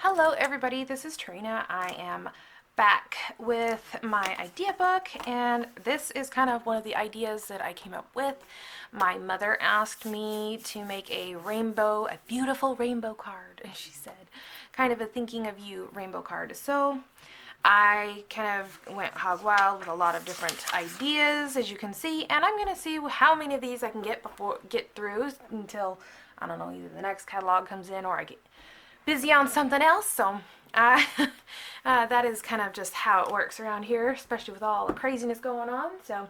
Hello everybody, this is Trina. I am back with my idea book, and this is kind of one of the ideas that I came up with. My mother asked me to make a beautiful rainbow card, she said, kind of a thinking of you rainbow card. So I kind of went hog wild with a lot of different ideas, as you can see, and I'm going to see how many of these I can get through until, I don't know, either the next catalog comes in or I get busy on something else. So uh, that is kind of just how it works around here, especially with all the craziness going on. So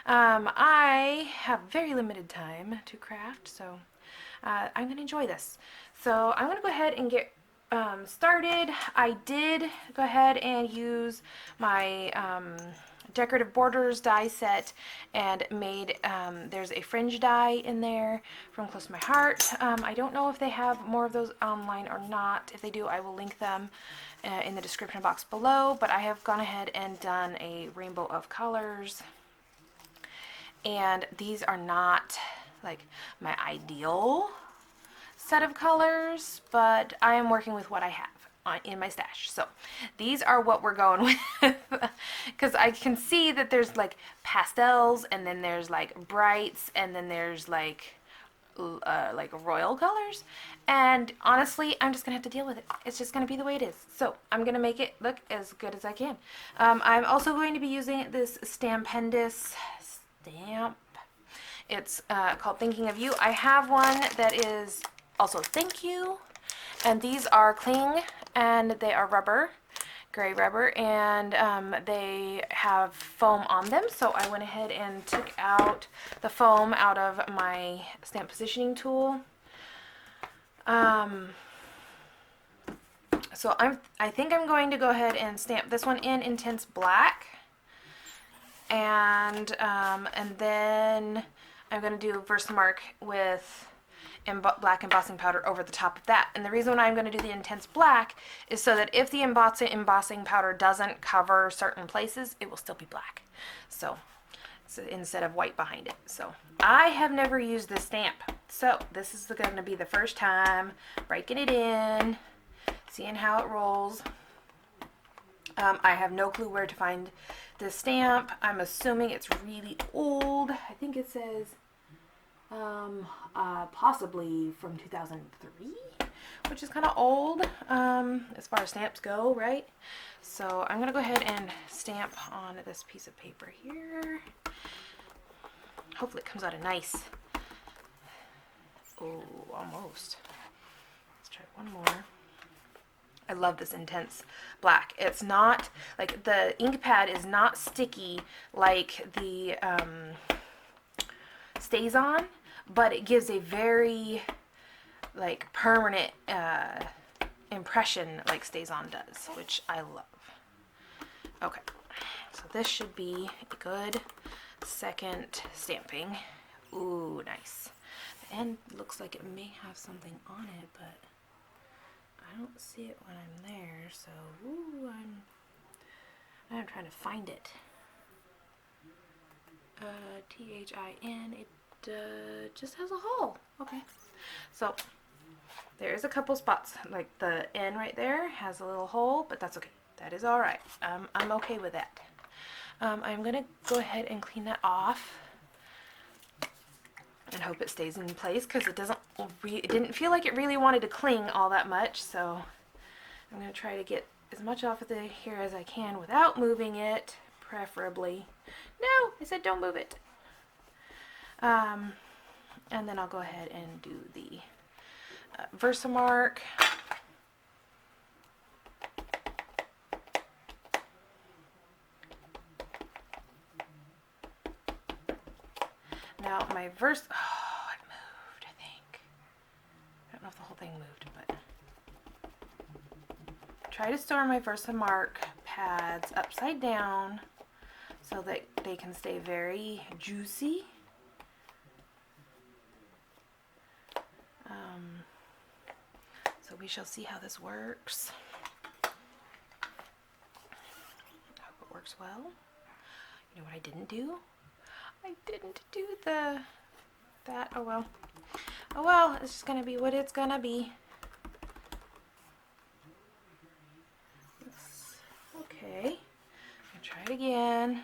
I have very limited time to craft, so I'm going to enjoy this. So I'm going to go ahead and get started. I did go ahead and use my decorative borders die set and made, there's a fringe die in there from Close to My Heart. I don't know if they have more of those online or not. If they do, I will link them in the description box below, but I have gone ahead and done a rainbow of colors, and these are not like my ideal set of colors, but I am working with what I have in my stash. So these are what we're going with, because I can see that there's like pastels, and then there's like brights, and then there's like royal colors, and honestly I'm just gonna have to deal with it. It's just gonna be the way it is. So I'm gonna make it look as good as I can. I'm also going to be using this Stampendous stamp. It's called Thinking of You. I have one that is also Thank You, and these are cling, and they are rubber, gray rubber, and they have foam on them. So I went ahead and took out the foam out of my stamp positioning tool. So I think I'm going to go ahead and stamp this one in Intense Black, and then I'm going to do Versamark with black embossing powder over the top of that. And the reason why I'm going to do the Intense Black is so that if the embossing powder doesn't cover certain places, it will still be black. So instead of white behind it. So I have never used this stamp, so this is going to be the first time breaking it in, seeing how it rolls. I have no clue where to find this stamp. I'm assuming it's really old. I think it says possibly from 2003, which is kind of old as far as stamps go, right? So I'm gonna go ahead and stamp on this piece of paper here. Hopefully it comes out a nice, oh, almost. Let's try one more. I love this Intense Black. It's not, like, the ink pad is not sticky like the Stays On, but it gives a very like permanent impression like Stays On does, which I love. Okay, so this should be a good second stamping. Ooh, nice. The end looks like it may have something on it, but I don't see it when I'm there, so ooh, I'm trying to find it. T-H-I-N, it just has a hole. Okay, so there's a couple spots, like the N right there has a little hole, but that's okay. That is all right. I'm okay with that. I'm gonna go ahead and clean that off and hope it stays in place, because it didn't feel like it really wanted to cling all that much. So I'm gonna try to get as much off of here as I can without moving it, preferably. No, I said don't move it. And then I'll go ahead and do the Versamark. Now my oh, it moved, I think. I don't know if the whole thing moved, but try to store my Versamark pads upside down so that they can stay very juicy. So we shall see how this works. I hope it works well. You know what I didn't do? I didn't do that. Oh well. Oh well, it's just gonna be what it's gonna be. Try it again.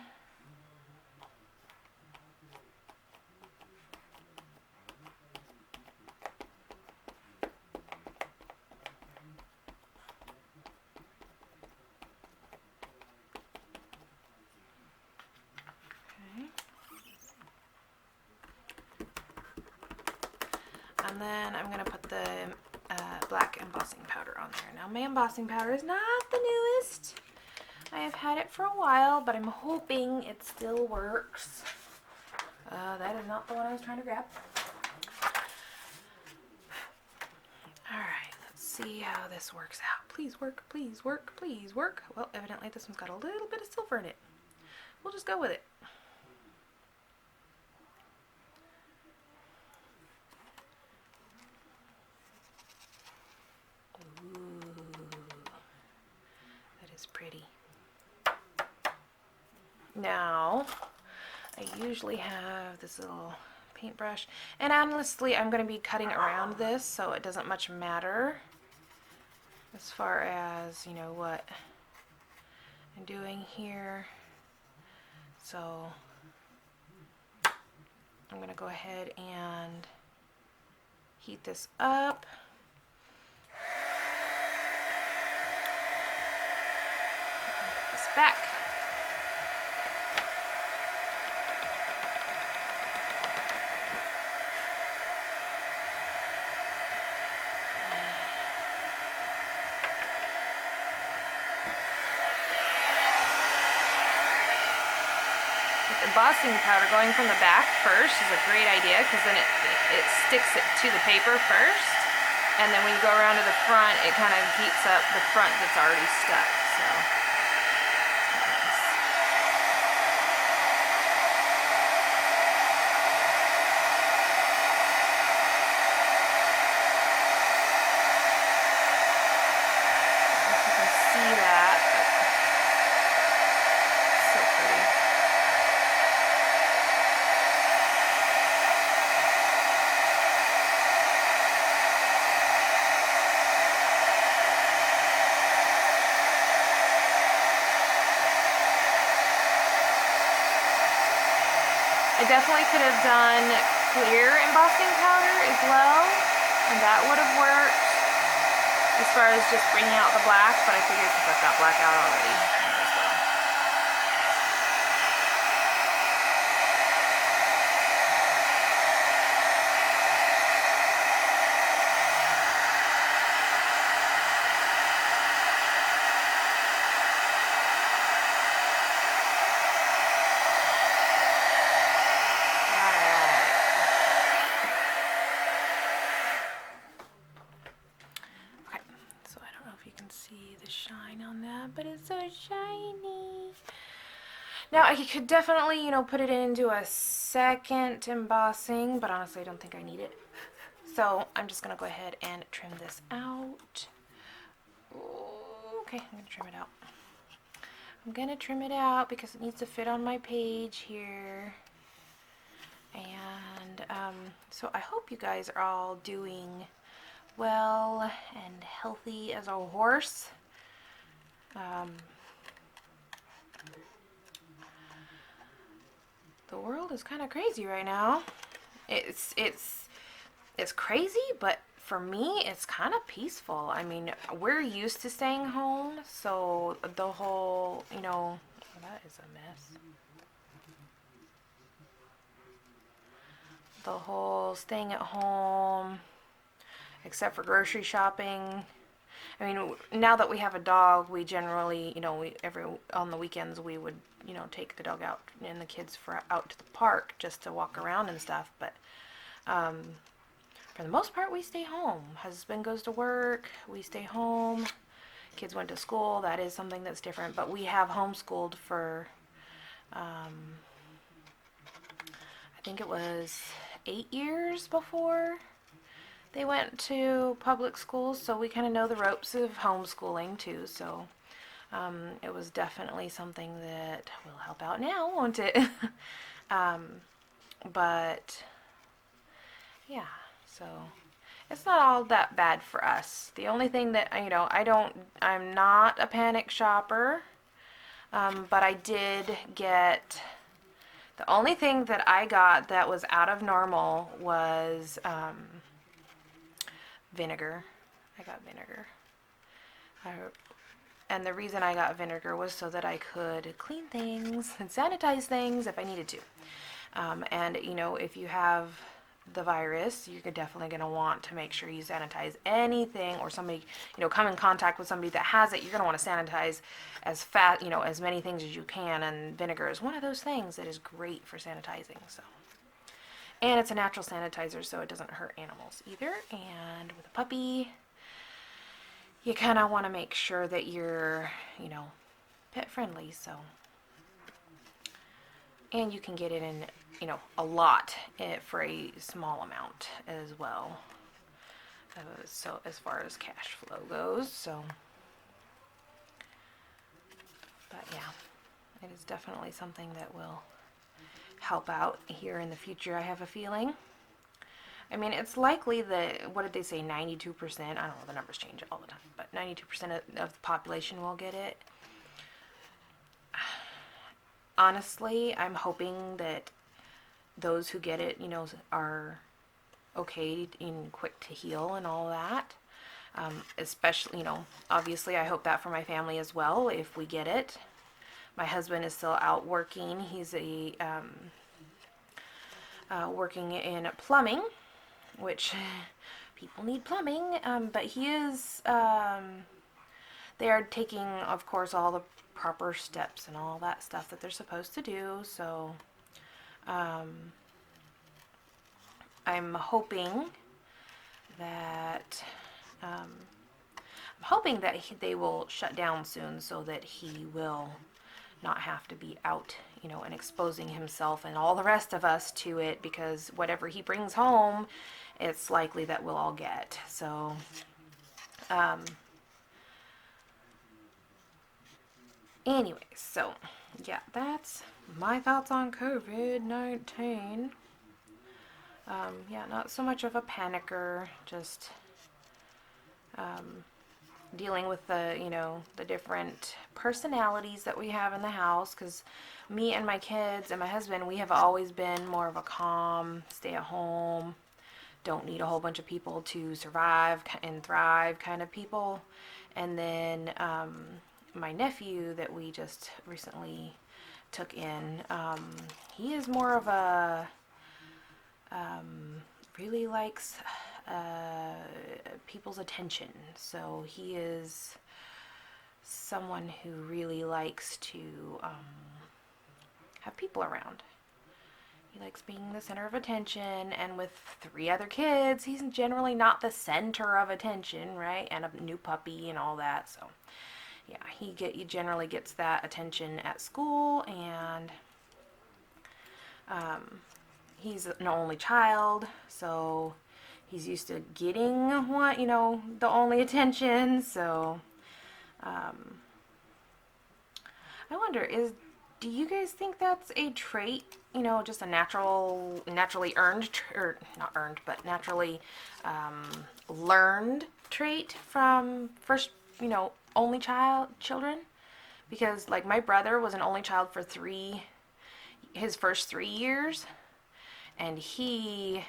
And then I'm going to put the black embossing powder on there. Now my embossing powder is not the newest. I have had it for a while, but I'm hoping it still works. That is not the one I was trying to grab. Alright, let's see how this works out. Please work, please work, please work. Well, evidently this one's got a little bit of silver in it. We'll just go with it. Pretty. Now, I usually have this little paintbrush, and honestly, I'm going to be cutting around this, so it doesn't much matter as far as, you know, what I'm doing here. So, I'm going to go ahead and heat this up. Back. With embossing powder, going from the back first is a great idea because then it sticks it to the paper first, and then when you go around to the front, it kind of heats up the front that's already stuck. So. I definitely could have done clear embossing powder as well, and that would have worked as far as just bringing out the black, but I figured since I've got black out already, might as well. See the shine on that, but it's so shiny. Now I could definitely, you know, put it into a second embossing, but honestly I don't think I need it. So I'm just gonna go ahead and trim this out. Okay, I'm gonna trim it out. I'm gonna trim it out because it needs to fit on my page here. And so I hope you guys are all doing well and healthy as a horse. The world is kind of crazy right now. It's crazy, but for me it's kind of peaceful. I mean, we're used to staying home, so the whole, you know, that is a mess. The whole staying at home, except for grocery shopping. I mean, now that we have a dog, we generally, you know, on the weekends we would, you know, take the dog out and the kids out to the park just to walk around and stuff. But for the most part, we stay home. Husband goes to work, we stay home. Kids went to school. That is something that's different. But we have homeschooled for, I think it was 8 years before they went to public schools, so we kind of know the ropes of homeschooling too. So it was definitely something that will help out now, won't it? But yeah, so it's not all that bad for us. The only thing that, you know, I'm not a panic shopper. But I did get, the only thing that I got that was out of normal was vinegar. I got vinegar. I, and the reason I got vinegar was so that I could clean things and sanitize things if I needed to. And you know, if you have the virus, you're definitely going to want to make sure you sanitize anything, or somebody, you know, come in contact with somebody that has it, you're going to want to sanitize as fast, you know, as many things as you can. And vinegar is one of those things that is great for sanitizing. So, and it's a natural sanitizer, so it doesn't hurt animals either. And with a puppy, you kind of want to make sure that you're, you know, pet friendly. So, and you can get it in, you know, a lot for a small amount as well. So as far as cash flow goes, so, but yeah, it is definitely something that will help out here in the future, I have a feeling. I mean, it's likely that, what did they say, 92%, I don't know, the numbers change all the time, but 92% of the population will get it. Honestly, I'm hoping that those who get it, you know, are okay and quick to heal and all that. Especially, you know, obviously I hope that for my family as well if we get it. My husband is still out working. He's working in plumbing, which people need plumbing, but he is, they are taking, of course, all the proper steps and all that stuff that they're supposed to do. So I'm hoping that they will shut down soon, so that he will not have to be out, you know, and exposing himself and all the rest of us to it, because whatever he brings home, it's likely that we'll all get. So anyways, so yeah, that's my thoughts on COVID-19. Yeah, not so much of a panicker, just dealing with the, you know, the different personalities that we have in the house, because me and my kids and my husband, we have always been more of a calm, stay at home, don't need a whole bunch of people to survive and thrive kind of people. And then my nephew that we just recently took in, he is more of a really likes people's attention. So he is someone who really likes to have people around. He likes being the center of attention, and with 3 other kids, he's generally not the center of attention, right? And a new puppy and all that. So yeah, he generally gets that attention at school, and he's an only child, so he's used to getting what, you know, the only attention. So I wonder, do you guys think that's a trait, you know, just a naturally earned, or not earned, but naturally learned trait from first, you know, only children? Because like my brother was an only child for his first 3 years, and he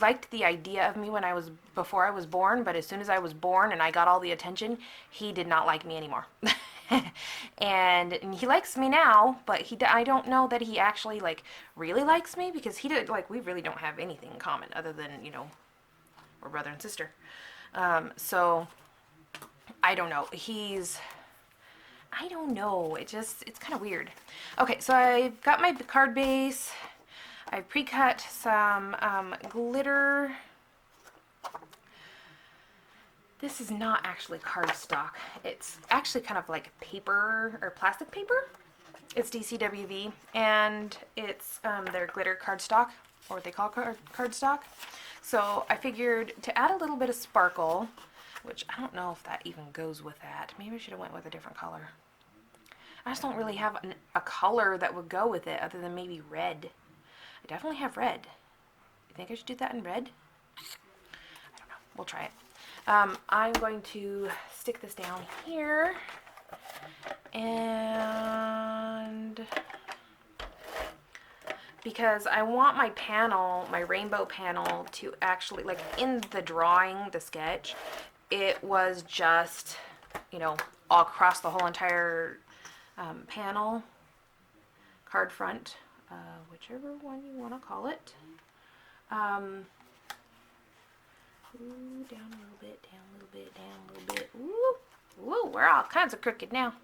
liked the idea of me before I was born, but as soon as I was born and I got all the attention, he did not like me anymore. and he likes me now, but I don't know that he actually like really likes me, because we really don't have anything in common other than, you know, we're brother and sister. So I don't know. I don't know. It's kind of weird. Okay, so I've got my card base. I pre-cut some glitter. This is not actually cardstock. It's actually kind of like paper or plastic paper. It's DCWV, and it's their glitter cardstock, or what they call cardstock. So I figured to add a little bit of sparkle, which I don't know if that even goes with that. Maybe I should have went with a different color. I just don't really have a color that would go with it other than maybe red. I definitely have red. You think I should do that in red? I don't know. We'll try it. I'm going to stick this down here. And because I want my panel, my rainbow panel, to actually, like in the drawing, the sketch, it was just, you know, all across the whole entire panel, card front, whichever one you want to call it. Ooh, down a little bit, down a little bit, down a little bit. Ooh, ooh, we're all kinds of crooked now.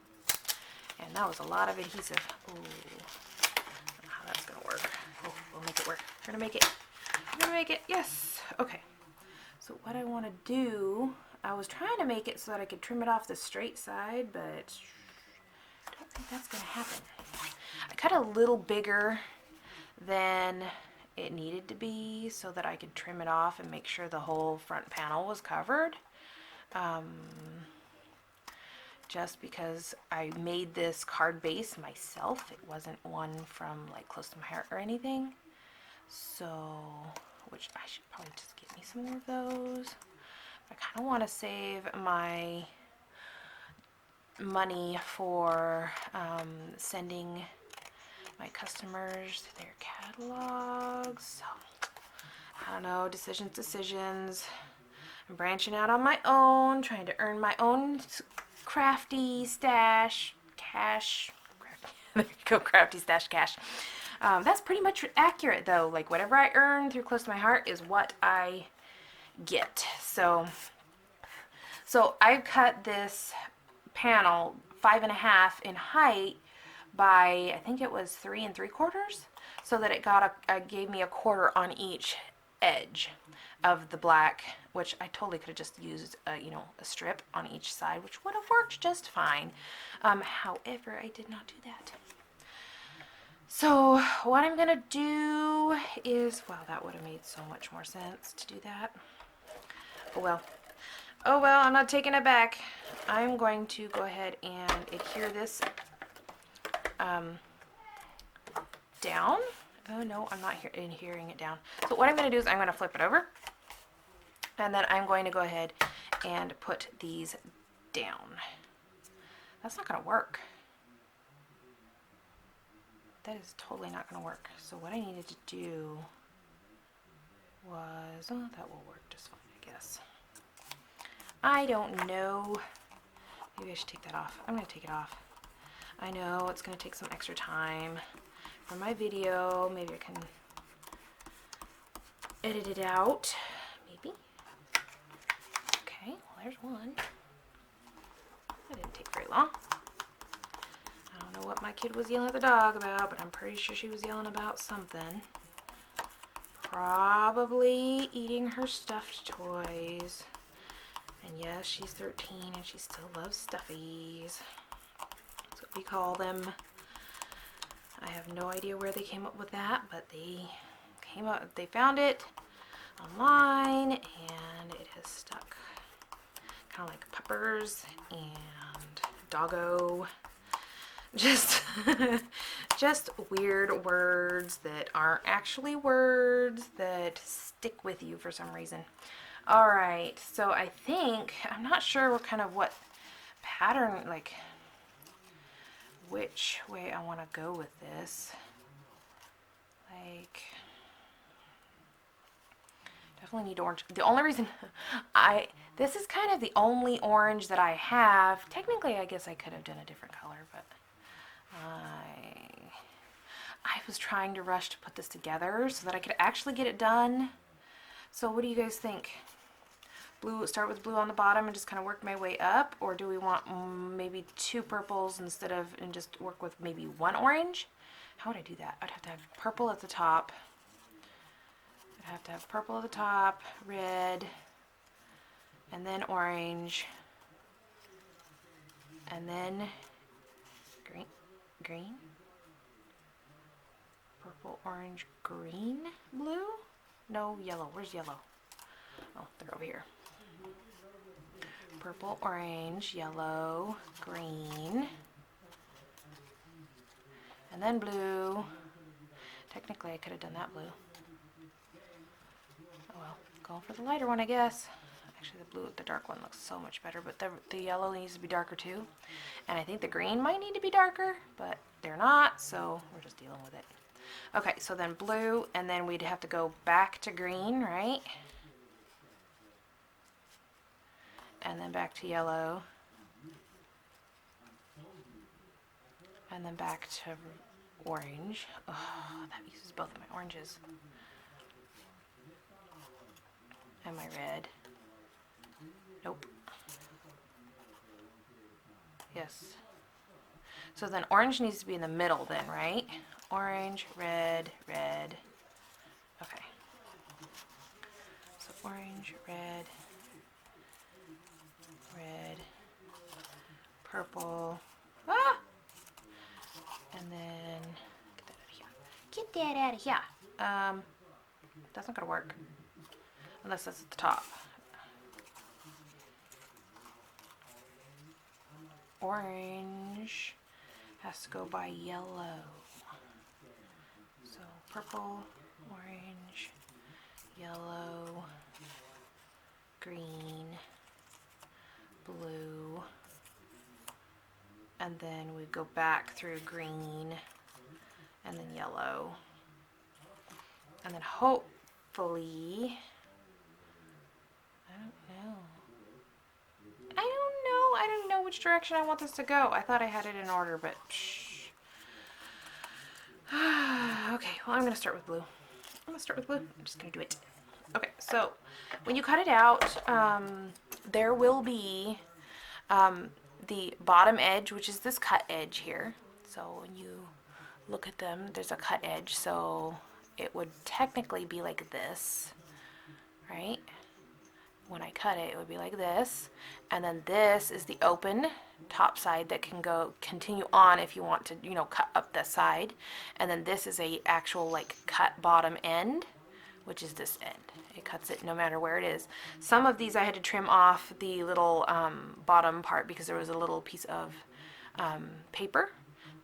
And that was a lot of adhesive. Ooh, I don't know how that's gonna work. Oh, we'll make it work. We're gonna make it. We're gonna make it. Yes. Okay. So what I want to do, I was trying to make it so that I could trim it off the straight side, but I don't think that's gonna happen. I cut a little bigger than it needed to be so that I could trim it off and make sure the whole front panel was covered. Just because I made this card base myself. It wasn't one from like close to my heart or anything. So, which I should probably just get me some more of those. I kind of want to save my money for sending my customers their catalogs. So, I don't know, decisions. I'm branching out on my own, trying to earn my own crafty stash cash. There you go, crafty stash cash. That's pretty much accurate though. Like whatever I earn through Close to My Heart is what I get. So I cut this panel 5.5 in height by, I think it was 3 3/4, so that it got gave me a quarter on each edge of the black, which I totally could have just used you know, a strip on each side, which would have worked just fine. However, I did not do that. So what I'm gonna do is, wow, that would have made so much more sense to do that. Oh well. Oh well, I'm not taking it back. I'm going to go ahead and adhere this down. Oh no, I'm not adhering it down. So what I'm going to do is I'm going to flip it over, and then I'm going to go ahead and put these down. That's not going to work. That is totally not going to work. So what I needed to do was, oh, that will work just fine, I guess. I don't know. Maybe I should take that off. I'm going to take it off. I know it's going to take some extra time for my video. Maybe I can edit it out. Maybe. Okay, well there's one. That didn't take very long. I don't know what my kid was yelling at the dog about, but I'm pretty sure she was yelling about something. Probably eating her stuffed toys. And yes, she's 13 and she still loves stuffies. That's what we call them. I have no idea where they came up with that, but they found it online and it has stuck. Kind of like puppers and doggo. Just weird words that aren't actually words that stick with you for some reason. All right, so I think, I'm not sure what pattern, like which way I want to go with this. Like, definitely need orange. The only reason this is kind of the only orange that I have. Technically, I guess I could have done a different color, but I was trying to rush to put this together so that I could actually get it done. So what do you guys think? Blue, start with blue on the bottom and just kind of work my way up, or do we want maybe 2 purples and just work with maybe 1 orange? How would I do that? I'd have to have purple at the top. I'd have to have purple at the top, red, and then orange, and then green, purple, orange, green, blue? No, yellow. Where's yellow? Oh, they're over here. Purple, orange, yellow, green, and then blue. Technically, I could have done that blue. Oh well, going for the lighter one, I guess. I Actually, the dark one looks so much better, but the yellow needs to be darker too. And I think the green might need to be darker, but they're not, so we're just dealing with it. Okay, so then blue, and then we'd have to go back to green, right? And then back to yellow. And then back to orange. Oh, that uses both of my oranges. And my red. Nope. Yes. So then orange needs to be in the middle then, right? Orange, red, red. Okay. So orange, red, red, purple. Ah! And then get that out of here. Get that out of here. That's not gonna work unless that's at the top. Orange has to go by yellow. So purple, orange, yellow, green, blue, and then we go back through green and then yellow, and then hopefully, I don't know which direction I want this to go. I thought I had it in order, but psh. Okay, well, I'm gonna start with blue. I'm just gonna do it. Okay, so when you cut it out, there will be the bottom edge, which is this cut edge here. So when you look at them, there's a cut edge, so it would technically be like this, right? When I cut it, it would be like this, and then this is the open top side that can continue on if you want to, cut up the side, and then this is a actual like cut bottom end, which is this end. It cuts it no matter where it is. Some of these I had to trim off the little bottom part because there was a little piece of paper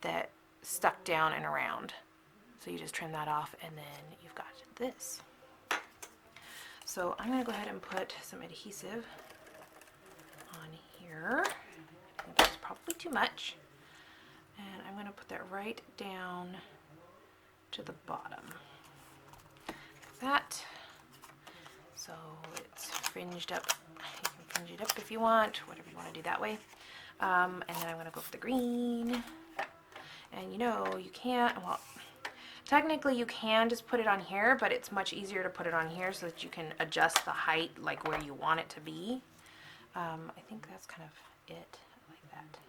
that stuck down and around. So you just trim that off, and then you've got this. So I'm going to go ahead and put some adhesive on here. I think that's probably too much. And I'm going to put that right down to the bottom. Like that. So it's fringed up. You can fringe it up if you want, whatever you want to do that way. And then I'm going to go for the green. And you can't, well, technically you can just put it on here, but it's much easier to put it on here so that you can adjust the height like where you want it to be. I think that's kind of it, like that.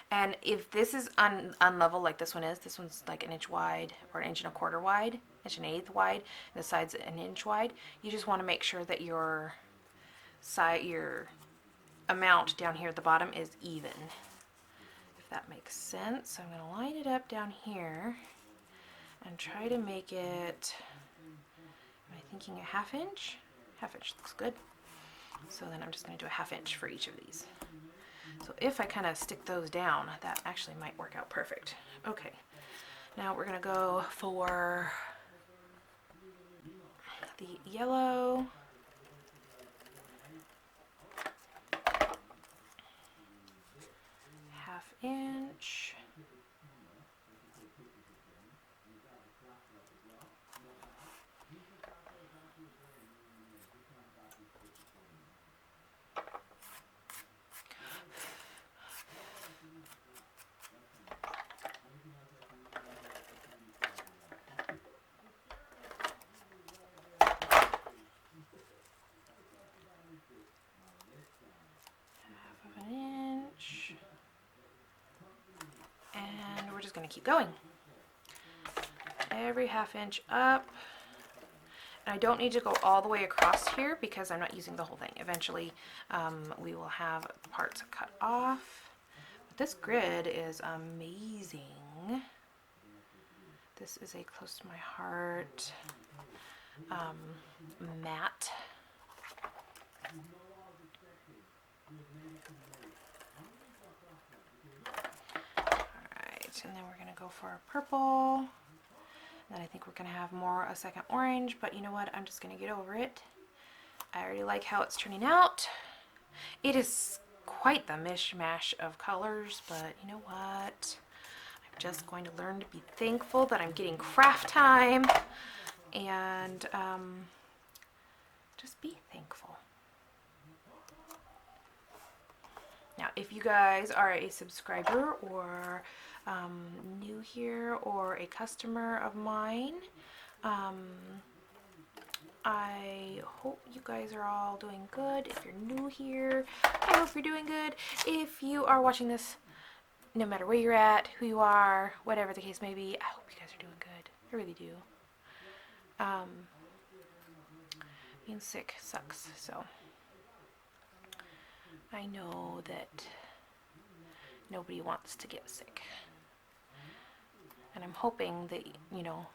And if this is unlevel like this one's like an inch wide or an inch and a quarter wide, inch and an eighth wide, and the side's an inch wide, you just want to make sure that your amount down here at the bottom is even. That makes sense. So I'm going to line it up down here and try to make it, am I thinking a half inch? Half inch looks good. So then I'm just going to do a half inch for each of these. So if I kind of stick those down, that actually might work out perfect. Okay, now we're going to go for the yellow. Inch. Half of an inch. And we're just going to keep going. Every half inch up. And I don't need to go all the way across here because I'm not using the whole thing. Eventually we will have parts cut off. But this grid is amazing. This is a close to my heart matte. And then we're going to go for our purple, Then I think we're gonna have more a second orange, but you know what? I'm just gonna get over it. I already like how it's turning out. It is quite the mishmash of colors, but you know what? I'm just going to learn to be thankful that I'm getting craft time and just be thankful. Now, if you guys are a subscriber or new here or a customer of mine, I hope you guys are all doing good. If you're new here, I hope you're doing good. If you are watching this, no matter where you're at, who you are, whatever the case may be, I hope you guys are doing good. I really do. Being sick sucks, so I know that nobody wants to get sick. And I'm hoping that, you know,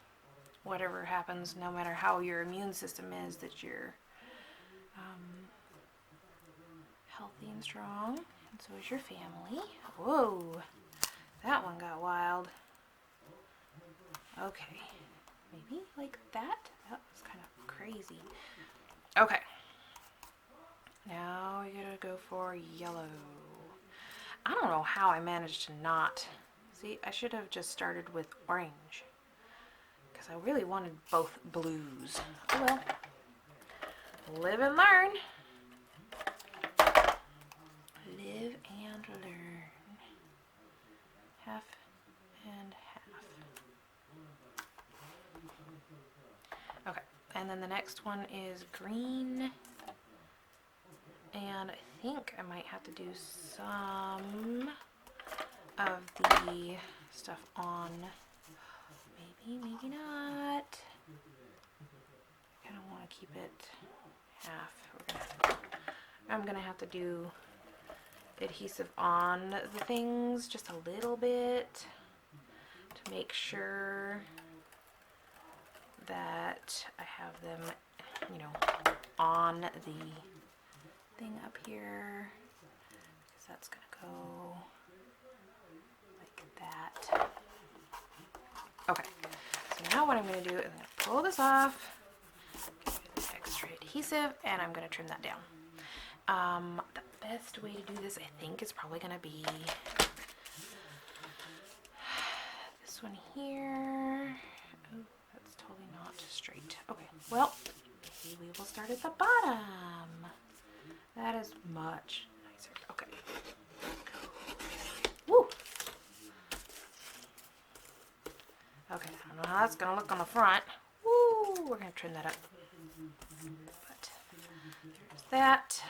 whatever happens, no matter how your immune system is, that you're healthy and strong, and so is your family. Whoa, that one got wild. Okay, maybe like that. That was kind of crazy. Okay, now we gotta go for yellow. I don't know how I managed to not. See, I should have just started with orange, because I really wanted both blues. Oh well. Live and learn. Live and learn. Half and half. Okay, and then the next one is green. And I think I might have to do some of the stuff on. Maybe, maybe not. I kind of want to keep it half. I'm gonna have to do adhesive on the things just a little bit to make sure that I have them, you know, on the thing up here, because that's gonna go like that. Okay, so now what I'm gonna do is I'm gonna pull this off, give it extra adhesive, and I'm gonna trim that down. The best way to do this, I think, is probably gonna be this one here. Oh, that's totally not straight. Okay, well, maybe we will start at the bottom. That is much nicer. Okay. Woo! Okay, I don't know how that's gonna look on the front. Woo! We're gonna trim that up. But there's that.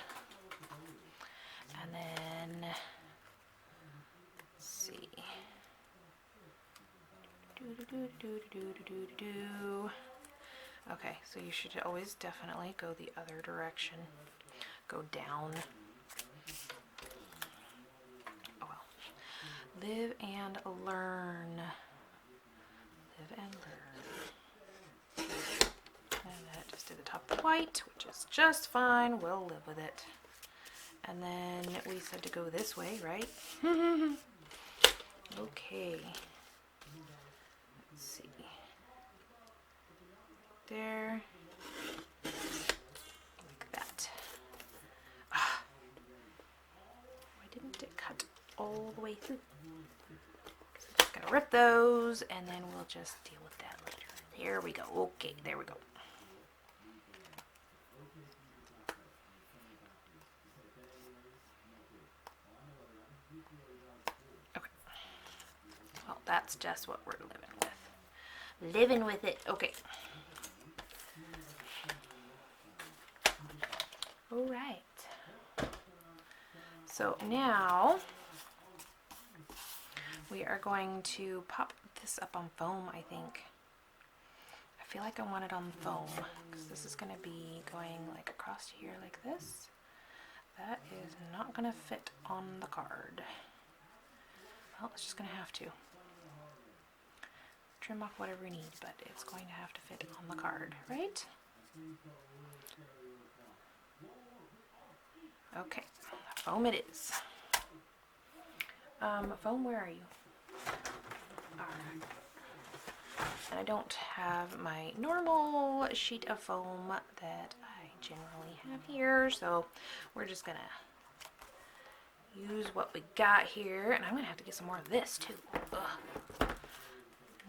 And then, let's see. Okay, so you should always definitely go the other direction. Go down. Oh well. Live and learn. Live and learn. And that just did the top of the white, which is just fine. We'll live with it. And then we said to go this way, right? Okay. Let's see. There. Like that. Ah. Why didn't it cut all the way through? So I'm just gonna rip those and then we'll just deal with that later. Here we go. Okay, there we go. Well, that's just what we're living with. Living with it. Okay. All right. So now we are going to pop this up on foam, I think. I feel like I want it on foam because this is going to be going like across here like this. That is not going to fit on the card. Well, it's just going to have to. Trim off whatever we need, but it's going to have to fit on the card, right? Okay, foam it is. Foam, where are you? Alright. And I don't have my normal sheet of foam that I generally have here, so we're just gonna use what we got here. And I'm gonna have to get some more of this too. Ugh.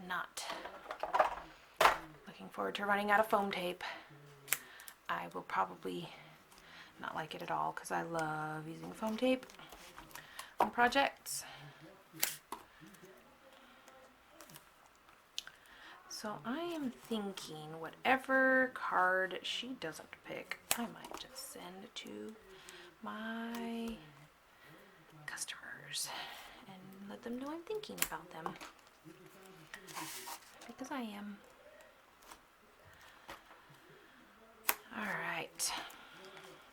Not looking forward to running out of foam tape. I will probably not like it at all because I love using foam tape on projects. So I am thinking whatever card she doesn't pick, I might just send to my customers and let them know I'm thinking about them, because I am. Alright,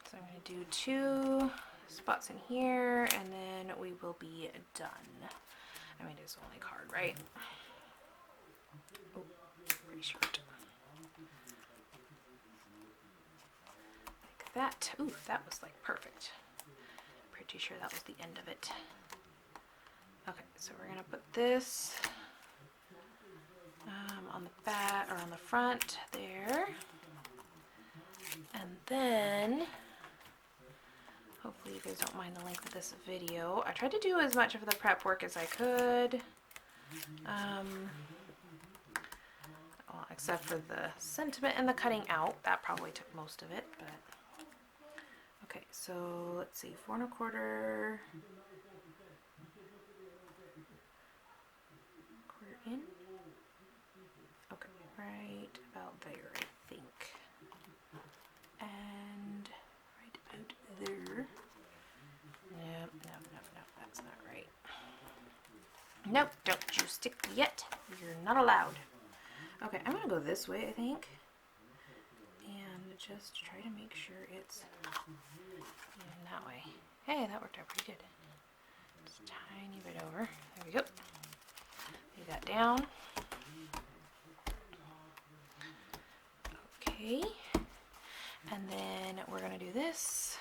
so I'm going to do 2 spots in here and then we will be done. I mean, it's only a card, right? Oh, pretty short. Like that. Ooh, that was like perfect. Pretty sure that was the end of it. Okay, so we're gonna put this on the back or on the front there, and then hopefully you guys don't mind the length of this video. I tried to do as much of the prep work as I could. Well, except for the sentiment and the cutting out. That probably took most of it, but okay, so let's see, 4 1/4, quarter in. Okay, right about there, I think. And right about there. Nope, that's not right. Nope, don't you stick yet. You're not allowed. Okay, I'm gonna go this way, I think, and just try to make sure it's in that way. Hey, that worked out pretty good. Just a tiny bit over. There we go. Lay that down. Okay, and then we're gonna do this,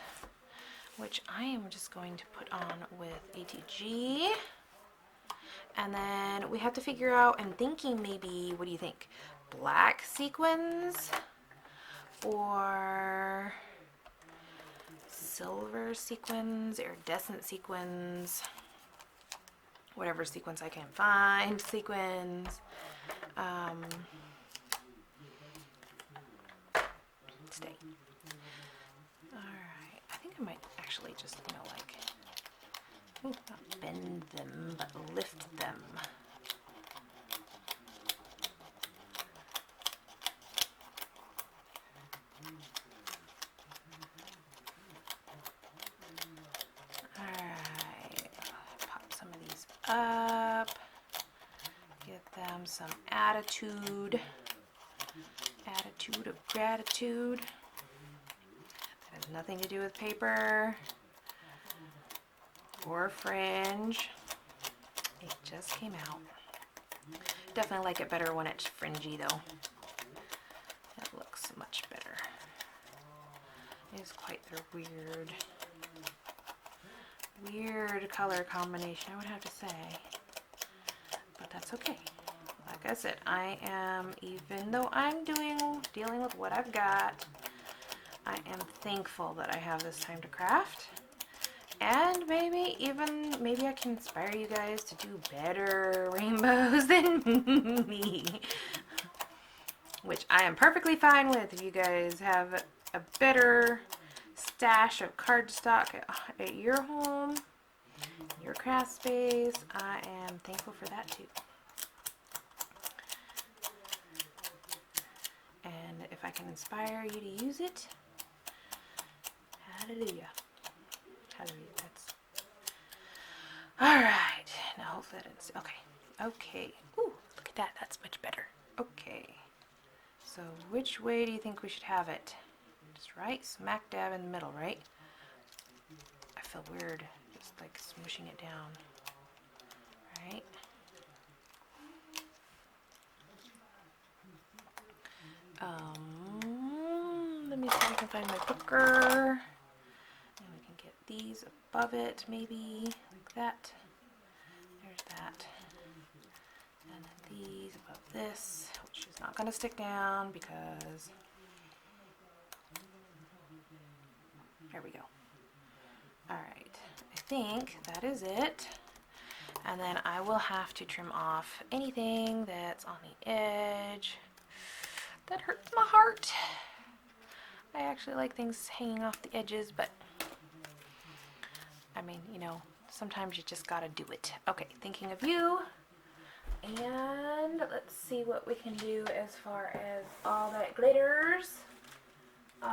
which I am just going to put on with ATG. And then we have to figure out, I'm thinking maybe, what do you think? Black sequins or silver sequins, iridescent sequins, whatever sequins I can find, sequins. Stay. Alright, I think I might actually just, like, not bend them, but lift them. Alright, pop some of these up, get them some attitude of gratitude. That has nothing to do with paper or fringe. It just came out. Definitely like it better when it's fringy though. It looks much better. It is quite a weird color combination, I would have to say. But that's okay. Like I said, I am, even though I'm dealing with what I've got, I am thankful that I have this time to craft. And maybe I can inspire you guys to do better rainbows than me. Which I am perfectly fine with. If you guys have a better stash of cardstock at your home, your craft space, I am thankful for that too. And if I can inspire you to use it, hallelujah. Hallelujah. That's alright. Now hopefully that is okay. Ooh, look at that. That's much better. Okay. So which way do you think we should have it? Just right smack dab in the middle, right? I feel weird just like smooshing it down. Right? Let me see if I can find my booker. And we can get these above it, maybe like that. There's that. And then these above this, which is not going to stick down because, there we go. Alright, I think that is it. And then I will have to trim off anything that's on the edge. That hurts my heart. I actually like things hanging off the edges, but I mean, you know, sometimes you just gotta do it. Okay, thinking of you. And let's see what we can do as far as all that glitters. You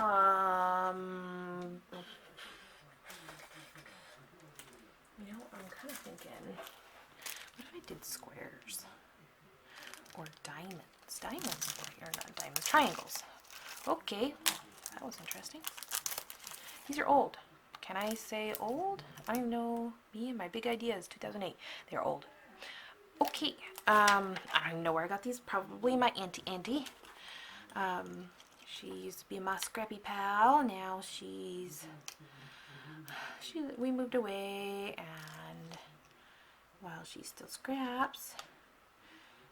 know, I'm kind of thinking, what if I did squares? Or diamonds? Diamonds, or not diamonds, triangles. Okay, that was interesting. These are old. Can I say old? I don't even know. Me and my big ideas, 2008. They're old. Okay, I don't even know where I got these. Probably my auntie. She used to be my scrappy pal. Now we moved away, and while she still scraps,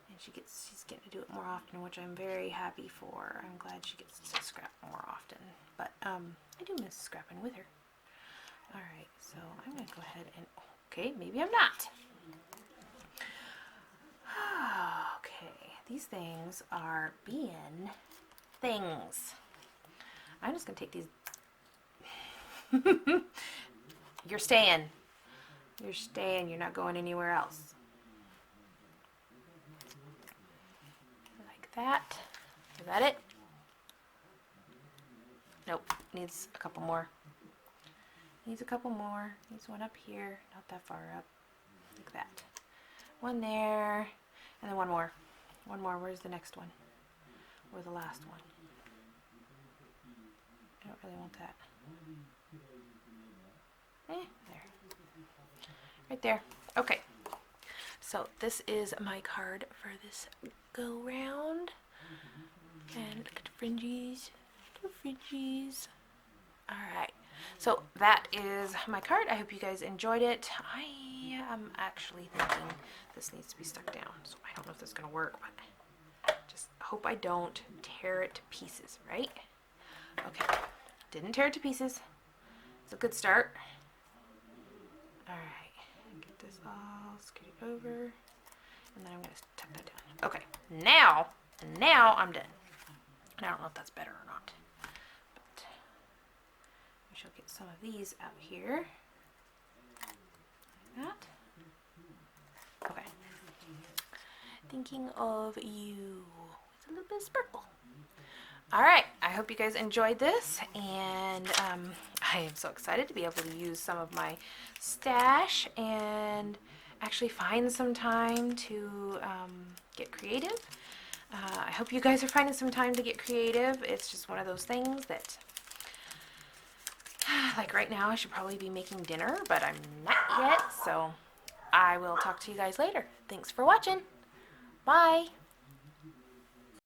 and she's getting to do it more often, which I'm very happy for. I'm glad she gets to scrap more often. But I do miss scrapping with her. Alright, so I'm going to go ahead and, okay, maybe I'm not. Okay, these things are being things. I'm just going to take these. You're staying. You're staying. You're not going anywhere else. Like that. Is that it? Nope. Needs a couple more. Needs a couple more. Needs one up here. Not that far up. Like that. One there. And then one more. One more. Where's the next one? Or the last one? I don't really want that. There. Right there. Okay. So this is my card for this go round. And look at the fringes. The fringes. Alright. So that is my card. I hope you guys enjoyed it. I am actually thinking this needs to be stuck down. So I don't know if this is going to work, but just hope I don't tear it to pieces, right? Okay. Didn't tear it to pieces. It's a good start. Alright. Get this all scooted over. And then I'm going to tuck that down. Okay. Now I'm done. And I don't know if that's better or not. But we shall get some of these out here. Like that. Okay. Thinking of you with a little bit of sparkle. Alright, I hope you guys enjoyed this, and I am so excited to be able to use some of my stash and actually find some time to get creative. I hope you guys are finding some time to get creative. It's just one of those things that, like right now, I should probably be making dinner, but I'm not yet, so I will talk to you guys later. Thanks for watching. Bye.